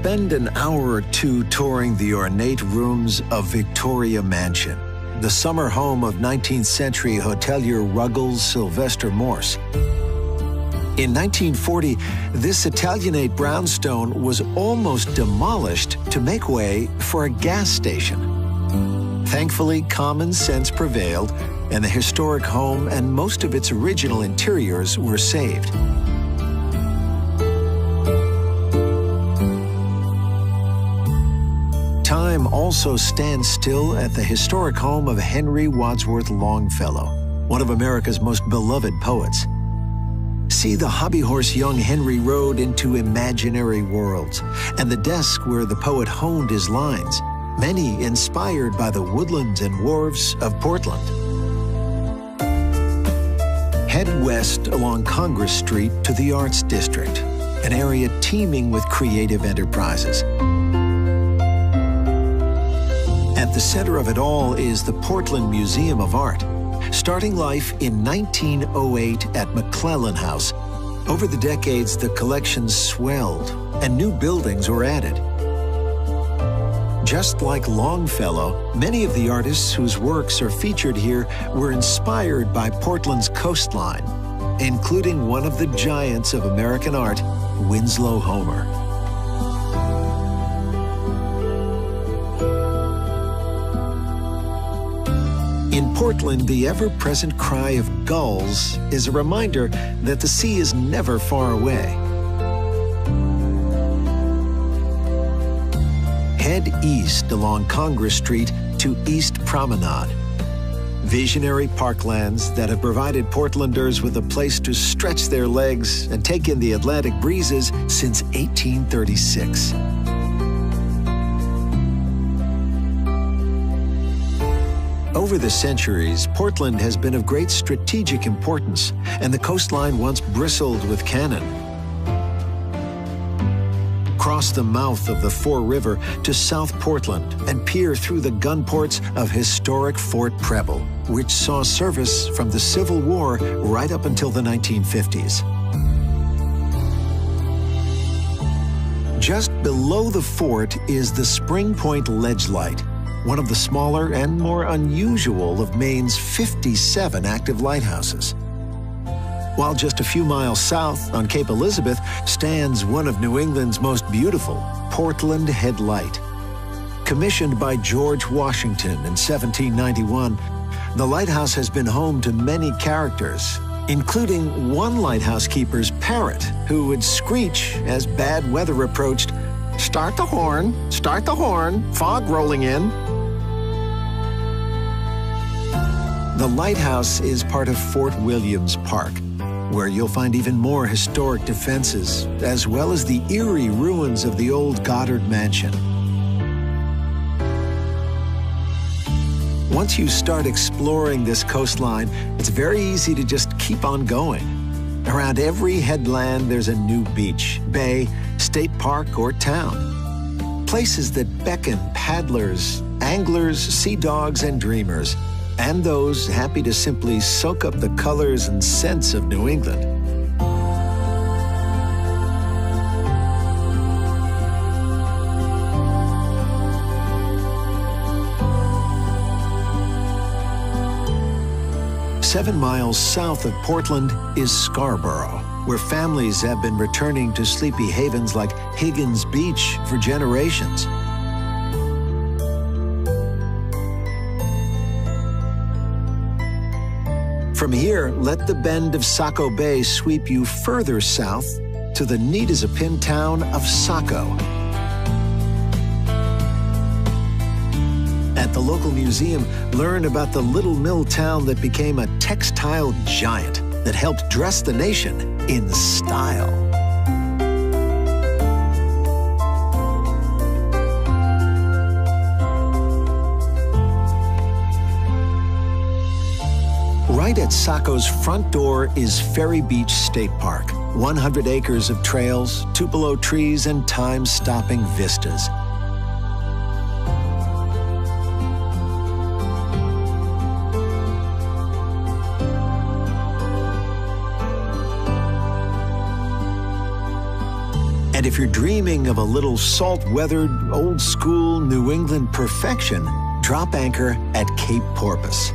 spend an hour or two touring the ornate rooms of Victoria Mansion, the summer home of 19th century hotelier Ruggles Sylvester Morse. In 1940, this Italianate brownstone was almost demolished to make way for a gas station. Thankfully, common sense prevailed, and the historic home and most of its original interiors were saved. Time also stands still at the historic home of Henry Wadsworth Longfellow, one of America's most beloved poets. See the hobby horse young Henry rode into imaginary worlds, and the desk where the poet honed his lines, many inspired by the woodlands and wharves of Portland. Head west along Congress Street to the Arts District, an area teeming with creative enterprises. At the center of it all is the Portland Museum of Art. Starting life in 1908 at McClellan House, over the decades the collection swelled and new buildings were added. Just like Longfellow, many of the artists whose works are featured here were inspired by Portland's coastline, including one of the giants of American art, Winslow Homer. In Portland, the ever-present cry of gulls is a reminder that the sea is never far away. Head east along Congress Street to East Promenade. Visionary parklands that have provided Portlanders with a place to stretch their legs and take in the Atlantic breezes since 1836. Over the centuries, Portland has been of great strategic importance, and the coastline once bristled with cannon. Cross the mouth of the Fore River to South Portland and peer through the gun ports of historic Fort Preble, which saw service from the Civil War right up until the 1950s. Just below the fort is the Spring Point Ledge Light, one of the smaller and more unusual of Maine's 57 active lighthouses. While just a few miles south on Cape Elizabeth stands one of New England's most beautiful, Portland Head Light. Commissioned by George Washington in 1791, the lighthouse has been home to many characters, including one lighthouse keeper's parrot, who would screech as bad weather approached, "Start the horn, fog rolling in." The lighthouse is part of Fort Williams Park, where you'll find even more historic defenses, as well as the eerie ruins of the old Goddard Mansion. Once you start exploring this coastline, it's very easy to just keep on going. Around every headland, there's a new beach, bay, state park, or town. Places that beckon paddlers, anglers, sea dogs, and dreamers, and those happy to simply soak up the colors and scents of New England. Seven miles south of Portland is Scarborough, where families have been returning to sleepy havens like Higgins Beach for generations. From here, let the bend of Saco Bay sweep you further south to the neat-as-a-pin town of Saco. At the local museum, learn about the little mill town that became a textile giant that helped dress the nation in style. Right at Saco's front door is Ferry Beach State Park, 100 acres of trails, tupelo trees, and time-stopping vistas. And if you're dreaming of a little salt-weathered, old-school New England perfection, drop anchor at Cape Porpoise.